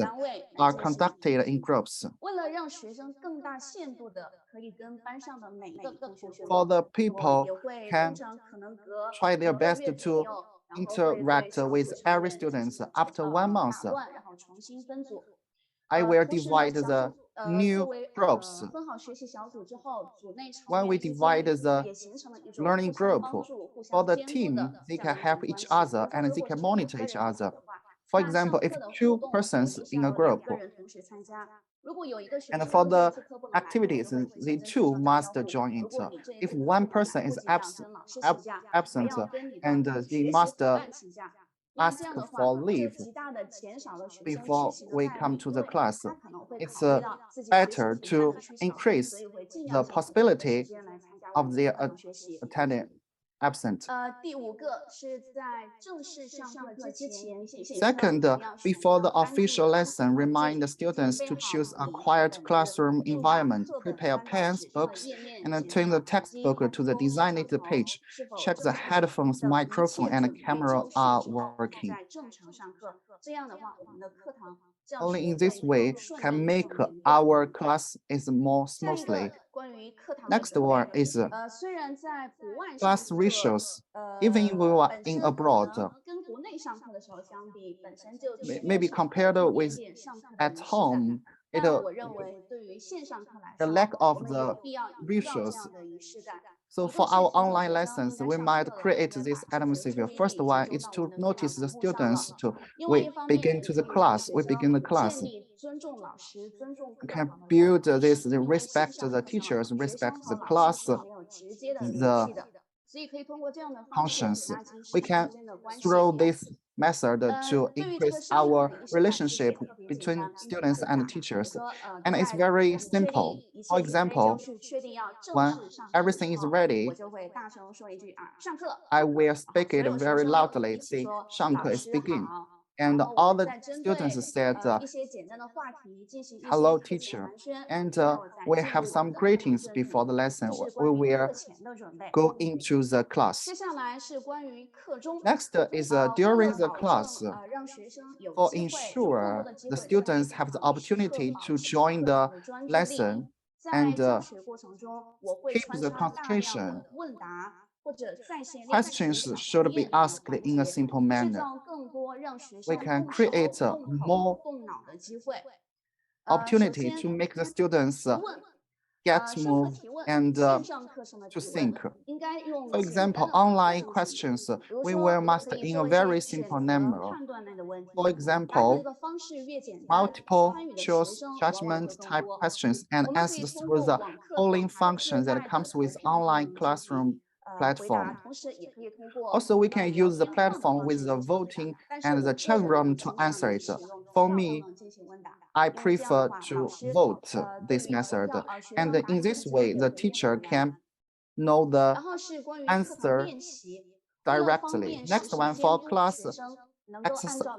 are conducted in groups. For the people can try their best to interact with every student after 1 month. I will divide the new groups. When we divide the learning group, for the team, they can help each other and they can monitor each other. For example, if 2 persons in a group, and for the activities, the 2 must join it. If 1 person is absent, and they must ask for leave before we come to the class, it's better to increase the possibility of their attending absent. Second, before the official lesson, remind the students to choose a quiet classroom environment, prepare pens, books, and turn the textbook to the designated page. Check the headphones, microphone, and camera are working. Only in this way can make our class is more smoothly. Next one is class ratios. Even if we are in abroad, maybe compared with at home, the lack of the ratios. So for our online lessons, we might create this atmosphere. First one is to notice the students we begin the class. We can build this, respect the teachers, respect the class, the conscience. We can throw this method to increase our relationship between students and teachers. And it's very simple. For example, when everything is ready, I will speak it very loudly, say, 上课 is begin. And all the students said, hello, teacher. And we have some greetings before the lesson. We will go into the class. Next is during the class. For ensure the students have the opportunity to join the lesson and keep the concentration. Questions should be asked in a simple manner. We can create more opportunity to make the students get moved and to think. For example, online questions, we will master in a very simple manner. For example, multiple choice judgment type questions and answers through the polling function that comes with online classroom platform. Also, we can use the platform with the voting and the chat room to answer it. For me, I prefer to vote this method. And in this way, the teacher can know the answer directly. Next one for class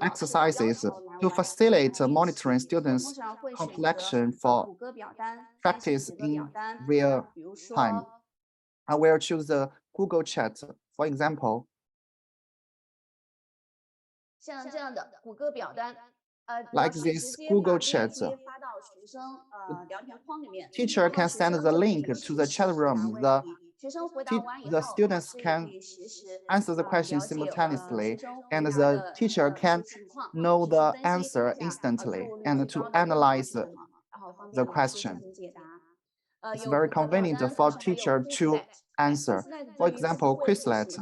exercises to facilitate monitoring students' completion for practice in real time. I will choose the Google Chat, for example. Like this Google Chat. Teacher can send the link to the chat room. The students can answer the question simultaneously, and the teacher can know the answer instantly and to analyze the question. It's very convenient for teacher to answer. For example, Quizlet.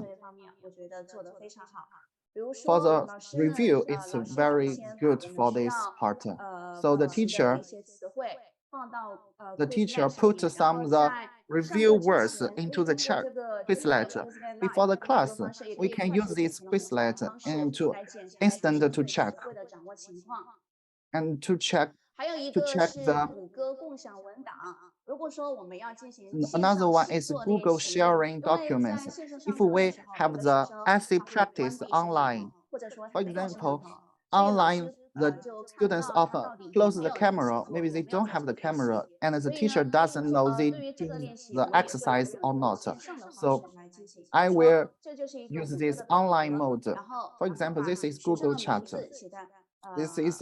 For the review, it's very good for this part. So the teacher put some of the review words into the chat Quizlet. Before the class, we can use this Quizlet and to instant to check and to check the. Another one is Google sharing documents. If we have the essay practice online, for example, online, the students often close the camera. Maybe they don't have the camera, and the teacher doesn't know they do the exercise or not. So I will use this online mode. For example, this is Google Chat. This is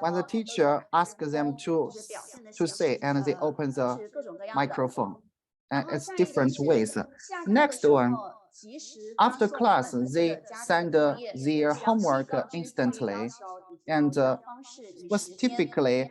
when the teacher asks them to say and they open the microphone. And it's different ways. Next one, after class, they send their homework instantly. And was typically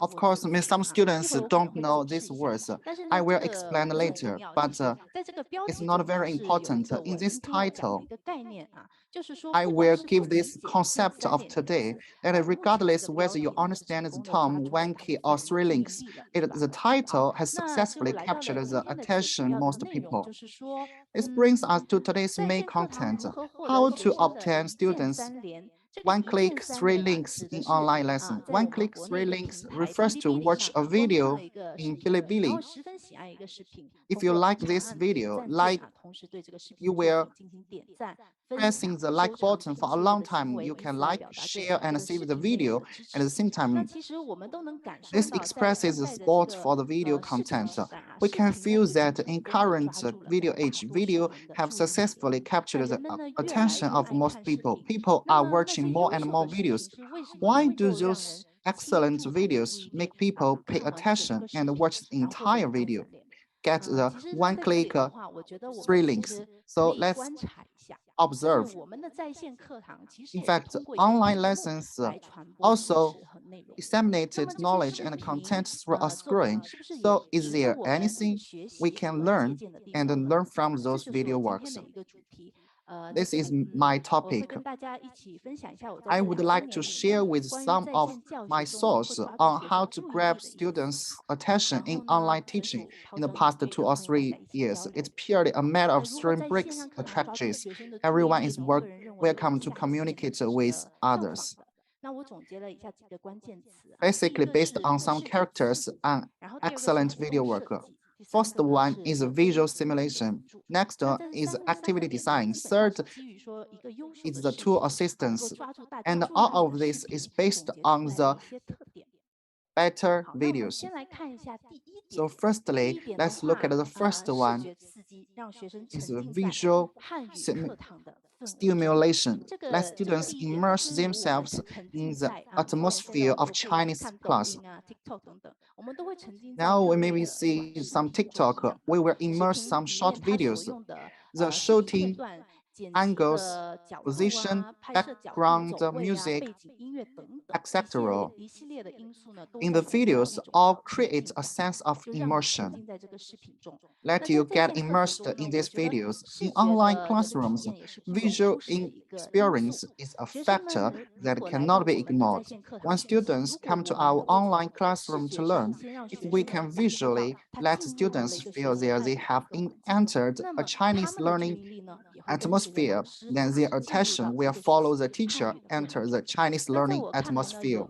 Of course, some students don't know these words. I will explain later, but it's not very important. In this title, I will give this concept of today that regardless whether you understand the term Wanke or Three Links, the title has successfully captured the attention most people. This brings us to today's main content, how to obtain students one-click, three links in online lesson. One-click, three links refers to watch a video in Bilibili. If you like this video, you will pressing the like button for a long time. You can like, share, and save the video. At the same time, this expresses the support for the video content. We can feel that in current video age, video have successfully captured the attention of most people. People are watching more and more videos. Why do those excellent videos make people pay attention and watch the entire video? Get the one-click, three links. So let's observe. In fact, online lessons also disseminated knowledge and content through a screen. So is there anything we can learn and learn from those video works? This is my topic. I would like to share with some of my thoughts on how to grab students' attention in online teaching in the past 2 or 3 years. It's purely a matter of throwing bricks strategies. Everyone is welcome to communicate with others. Basically based on some characters and excellent video work. First one is visual simulation. Next is activity design. Third is the tool assistance. And all of this is based on the better videos. So firstly, let's look at the first one. It's visual stimulation. Let students immerse themselves in the atmosphere of Chinese class. Now we maybe see some TikTok. We will immerse some short videos. The shooting, angles, position, background music, etc. In the videos, all create a sense of immersion. Let you get immersed in these videos. In online classrooms, visual experience is a factor that cannot be ignored. When students come to our online classroom to learn, if we can visually let students feel that they have entered a Chinese learning atmosphere, then their attention will follow the teacher enter the Chinese learning atmosphere.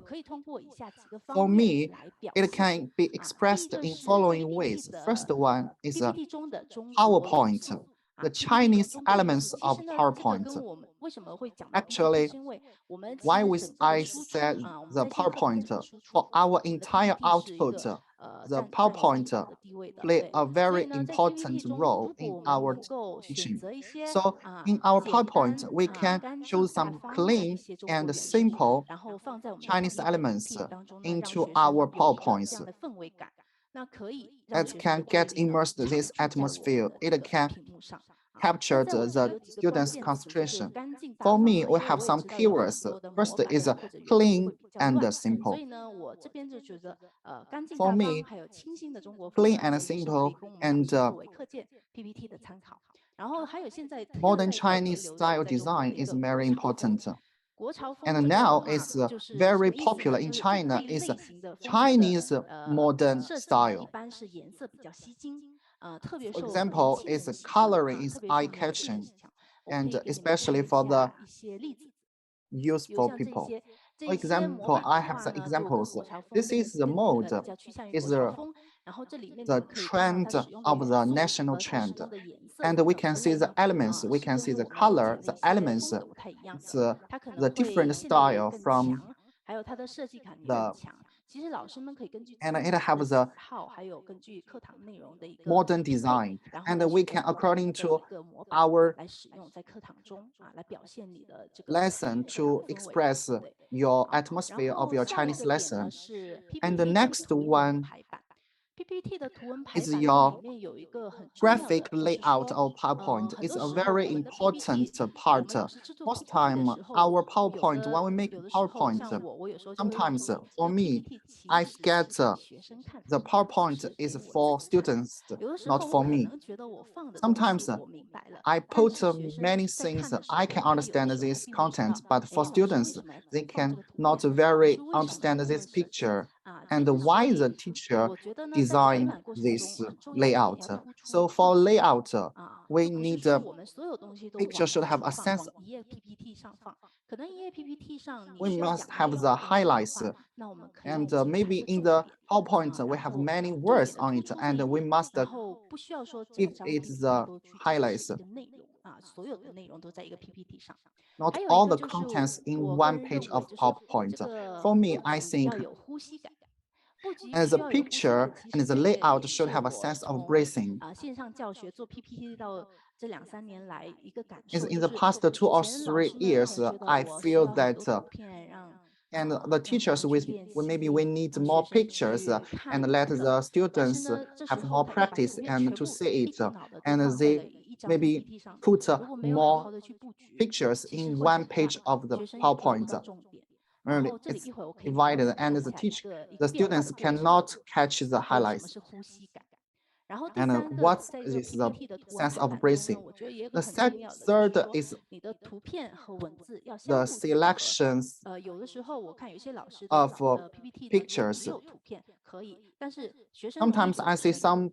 For me, it can be expressed in following ways. First one is a PowerPoint, the Chinese elements of PowerPoint. Actually, why I said the PowerPoint? For our entire output, the PowerPoint play a very important role in our teaching. So in our PowerPoint, we can show some clean and simple Chinese elements into our PowerPoints. That can get immersed in this atmosphere. It can capture the students' concentration. For me, we have some keywords. First is clean and simple. For me, clean and simple and modern Chinese style design is very important. And now it's very popular in China is Chinese modern style. For example, its coloring is eye-catching, and especially for the useful people. For example, I have some examples. This is the mode, is the trend of the national trend. And we can see the elements, we can see the color, the elements, it's the different style from the, and it has the modern design. And we can, according to our lesson, to express your atmosphere of your Chinese lesson. And the next one is your graphic layout of PowerPoint. It's a very important part. Most time, our PowerPoint, when we make PowerPoint, sometimes for me, I get the PowerPoint is for students, not for me. Sometimes I put many things, I can understand this content, but for students, they can not very understand this picture and why the teacher design this layout. So for layout, we need picture should have a sense. We must have the highlights, and maybe in the PowerPoint we have many words on it, and we must give it the highlights. Not all the contents in one page of PowerPoint. For me, I think as a picture and the layout should have a sense of breathing. In the past 2 or 3 years, I feel that and the teachers maybe we need more pictures and let the students have more practice and to see it, and they maybe put more pictures in one page of the PowerPoint. And it's divided, and the students cannot catch the highlights. And what is the sense of breathing? The third is the selections of pictures. Sometimes I see some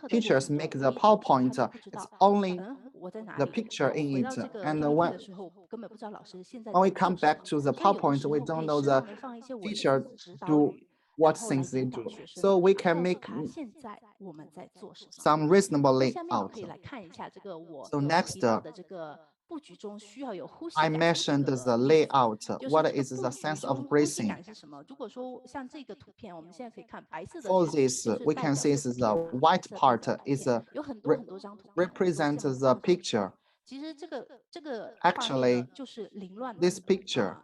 teachers make the PowerPoint, it's only the picture in it. And when we come back to the PowerPoint, we don't know the teacher do what things they do. So we can make some reasonable layout. So next, I mentioned the layout. What is the sense of breathing? For this, we can see the white part is represents the picture. Actually, this picture,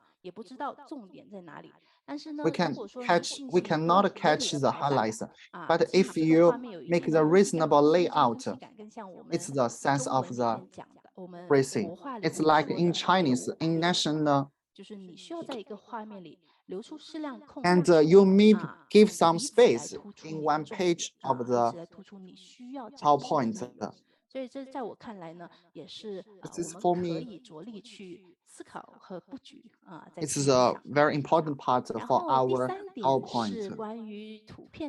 we cannot catch the highlights, but if you make the reasonable layout, it's the sense of the breathing. It's like in Chinese, in national, and you may give some space in one page of the PowerPoint. This is for me. It's a very important part for our PowerPoint.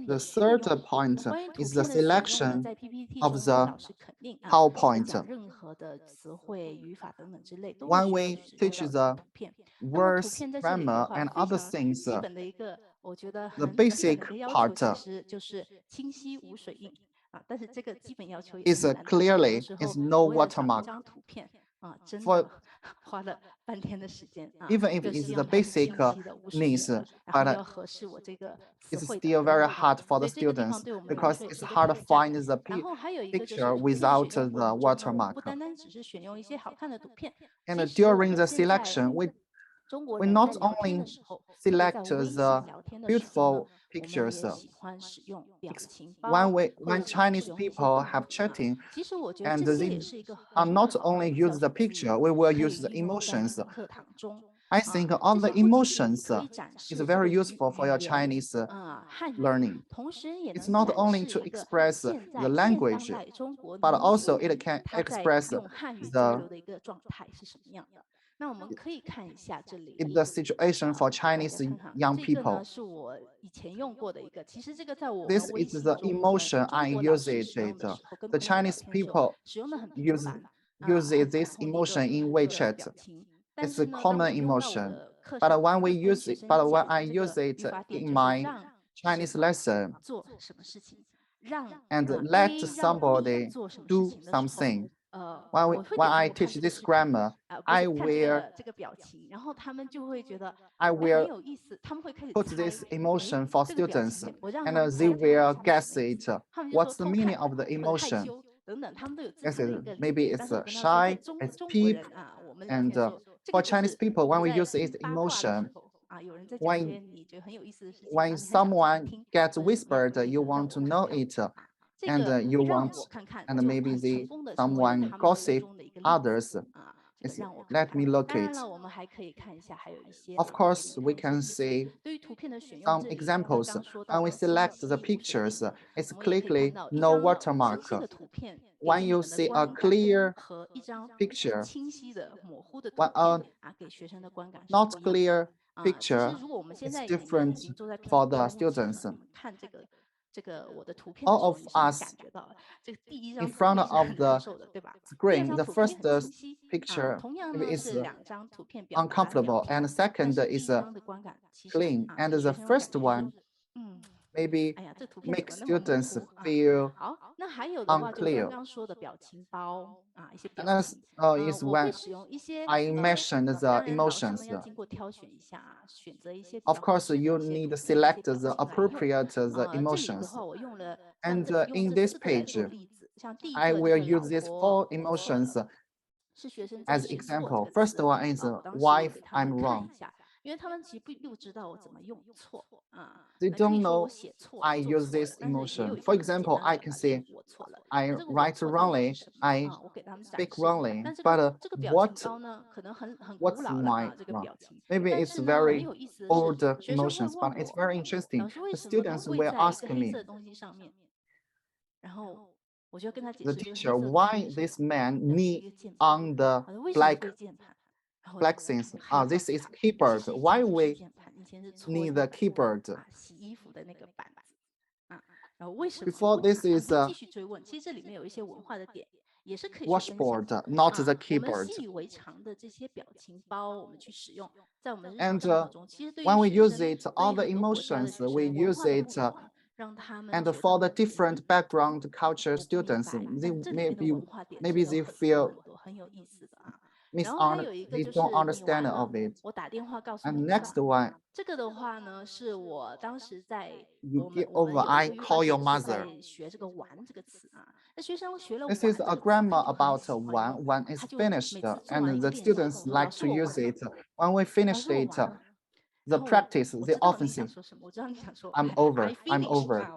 The third point is the selection of the PowerPoint. When we teach the words, grammar, and other things, the basic part is clearly is no watermark. Even if it's the basic needs, but it's still very hard for the students because it's hard to find the picture without the watermark. And during the selection, we not only select the beautiful pictures. When Chinese people have chatting, and they are not only use the picture, we will use the emotions. I think all the emotions is very useful for your Chinese learning. It's not only to express the language, but also it can express the situation for Chinese young people. This is the emotion I use it. The Chinese people use this emotion in WeChat. It's a common emotion. But when we use it, when I use it in my Chinese lesson, and let somebody do something. When I teach this grammar, I will put this emotion for students, and they will guess it. What's the meaning of the emotion? Maybe it's shy, it's peep, and for Chinese people, when we use it emotion, when someone gets whispered, you want to know it, and you want, and maybe someone gossip others. Let me look it. Of course, we can see some examples. When we select the pictures, it's clearly no watermark. When you see a clear picture, not clear picture, it's different for the students. All of us in front of the screen, the first picture is uncomfortable, and the second is clean, and the first one maybe make students feel unclear. And that's is when I mentioned the emotions. Of course, you need to select the appropriate emotions. And in this page, I will use these 4 emotions as example. First one is why I'm wrong. They don't know I use this emotion. For example, I can say I write wrongly, I speak wrongly, but what's my wrong? Maybe it's very old emotions, but it's very interesting. The students will ask me, the teacher, why this man knee on the black things? This is keyboard. Why we need the keyboard? Before this is a washboard, not the keyboard. And when we use it, all the emotions, we use it. And for the different background culture students, they maybe they feel they don't understand of it. And next one, you give over, I call your mother. This is a grammar about one. One is finished, and the students like to use it. When we finish it, the practice, they often say, I'm over, I'm over.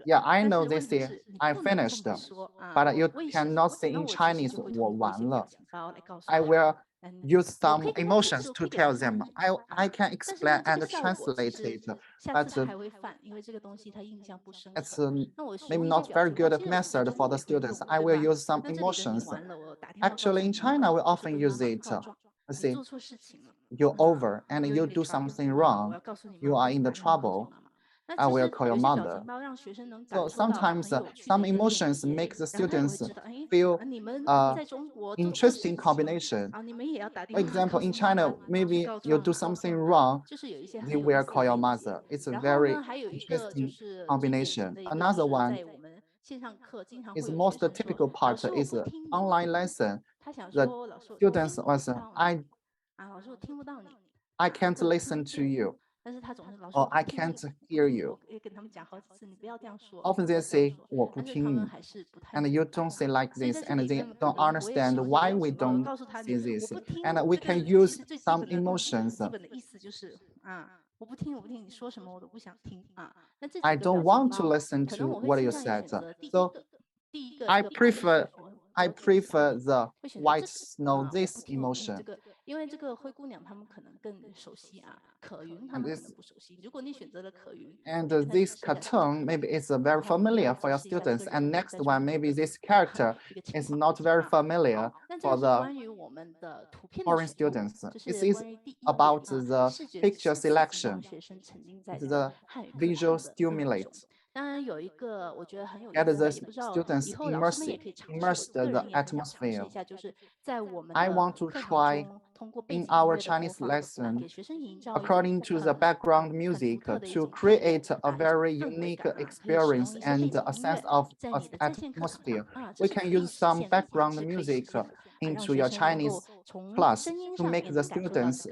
Yeah, I know they say, I finished, but you cannot say in Chinese, 我完了. I will use some emotions to tell them. I can explain and translate it, but it's maybe not very good method for the students. I will use some emotions. Actually, in China, we often use it. Let's see, you're over and you do something wrong, you are in the trouble, I will call your mother. So sometimes some emotions make the students feel interesting combination. For example, in China, maybe you do something wrong, they will call your mother. It's a very interesting combination. Another one is most typical part is online lesson. The students was, I can't listen to you, or I can't hear you. Often they say, 我不听你, and you don't say like this, and they don't understand why we don't say this. And we can use some emotions. I don't want to listen to what you said. So I prefer the white snow, this emotion. And this cartoon maybe is very familiar for your students. And next one, maybe this character is not very familiar for the foreign students. It is about the picture selection, the visual stimulate. Get the students immersed the atmosphere. I want to try in our Chinese lesson, according to the background music, to create a very unique experience and a sense of atmosphere. We can use some background music into your Chinese class to make the students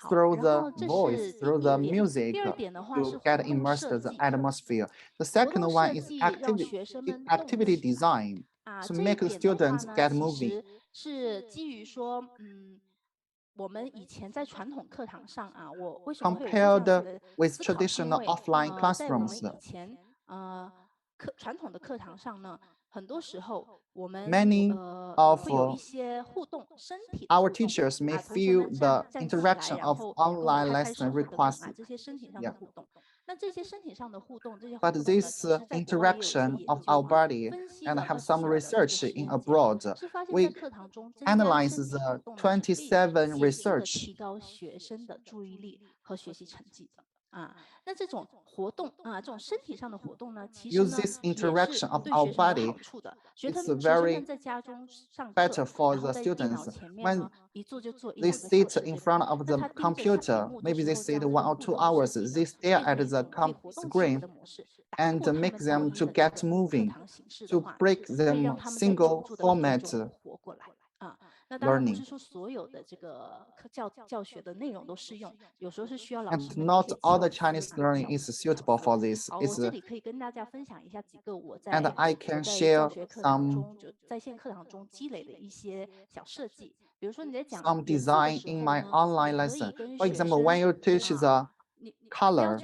through the voice, through the music, to get immersed in the atmosphere. The second one is activity design, to make the students get moving. compared with traditional offline classrooms. Many of our teachers may feel the interaction of online lesson requires, but this interaction of our body, and have some research in abroad, we analyze the 27 research. Use this interaction of our body, it's very better for the students. When they sit in front of the computer, maybe they sit 1 or 2 hours, they stare at the screen and make them to get moving, to break them single format learning. And not all the Chinese learning is suitable for this. And I can share some design in my online lesson. For example, when you teach the color,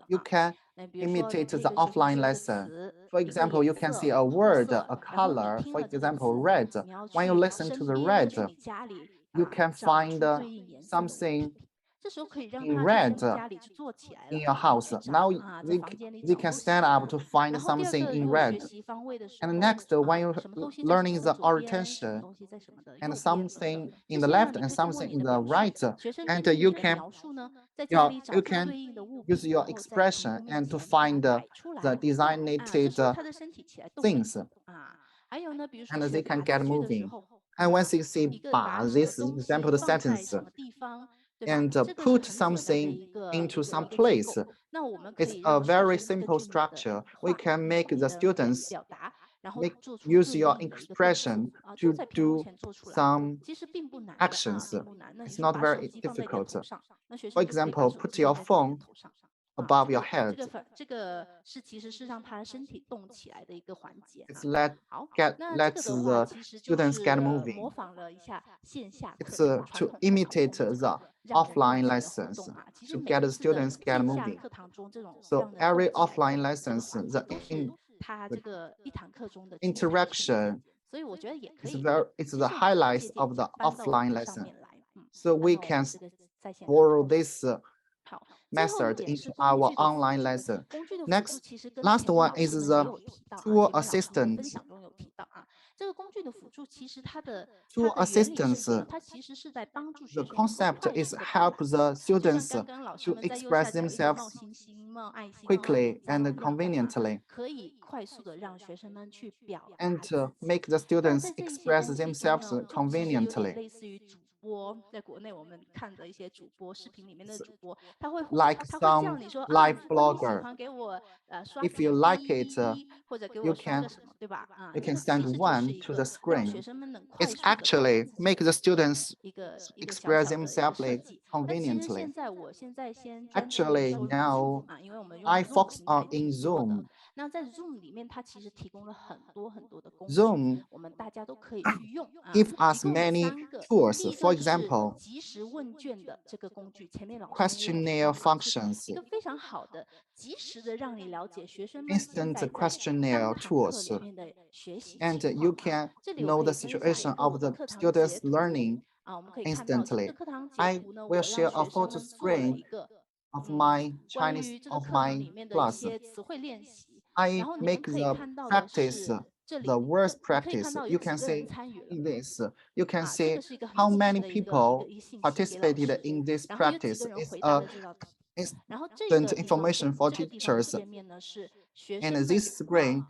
you can imitate the offline lesson. For example, you can see a word, a color, for example, red. When you listen to the red, you can find something in red in your house. Now they can stand up to find something in red. And next, when you're learning the orientation and something in the left and something in the right, and you can use your expression and to find the designated things, and they can get moving. And once you see this example, the sentence, and put something into some place, it's a very simple structure. We can make the students use your expression to do some actions. It's not very difficult. For example, put your phone above your head. It's let the students get moving. It's to imitate the offline lessons, to get the students get moving. So every offline lessons, the interaction it's the highlights of the offline lesson. So we can borrow this method into our online lesson. Last one is the tool assistant. Tool assistance, the concept is help the students to express themselves quickly and conveniently, and to make the students express themselves conveniently. Like some live blogger, if you like it, you can send one to the screen. It's actually make the students express themselves conveniently. Actually, now I focus on in Zoom. Zoom gives us many tools. For example, questionnaire functions, instant questionnaire tools, and you can know the situation of the students' learning instantly. I will share a photo screen of my Chinese of my class. I make the practice, the words practice. You can see in this, you can see how many people participated in this practice. It's instant information for teachers. And this screen,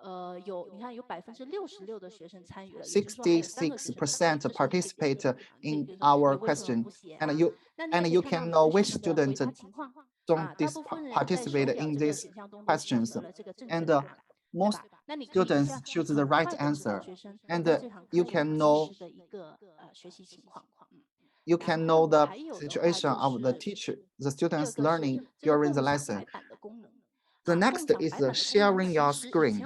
66% participate in our question, and you can know which students don't participate in these questions, and most students choose the right answer, and you can know the situation of the teacher, the students learning during the lesson. The next is sharing your screen.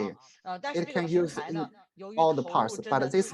way. It can use all the parts, but this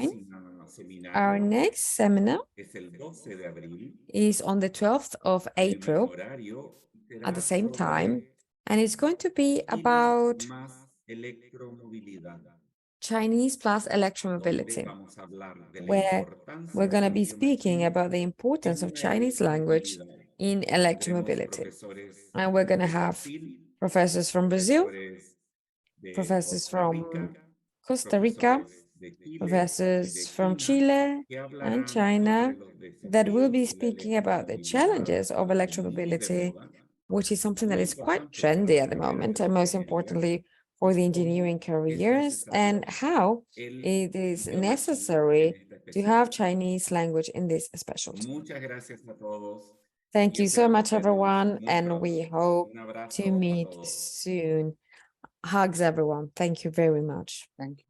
próximo Our seminario next seminar es el 12 de abril. is on the 12th of El mismo April horario at the será same time, sobre and it's going to be y about más electromovilidad. Chinese plus donde electromobility, vamos a hablar de la where we're importancia going to del be idioma speaking chino about the importance en of la Chinese language electromovilidad. in Tendremos electromobility. profesores And we're going to de have Brasil, professors from Brazil, profesores de professors Costa Rica, from Costa Rica, profesores de Chile y professors de from China, Chile que and hablarán China sobre los that will be desafíos de la speaking about the electromovilidad, challenges of algo muy de electromobility, moda, which is something that muy is quite importante para trendy la at the carrera moment, de and most ingeniería, importantly for the y engineering cómo es careers, and necesario how el it is idioma chino en necessary esta to have especialidad. Chinese language in this specialty. Muchas gracias a todos Thank y you so esperamos much, vernos everyone, muy and pronto. we hope Un abrazo to a meet todos. soon. Hugs, everyone. Thank you very much. Thank you.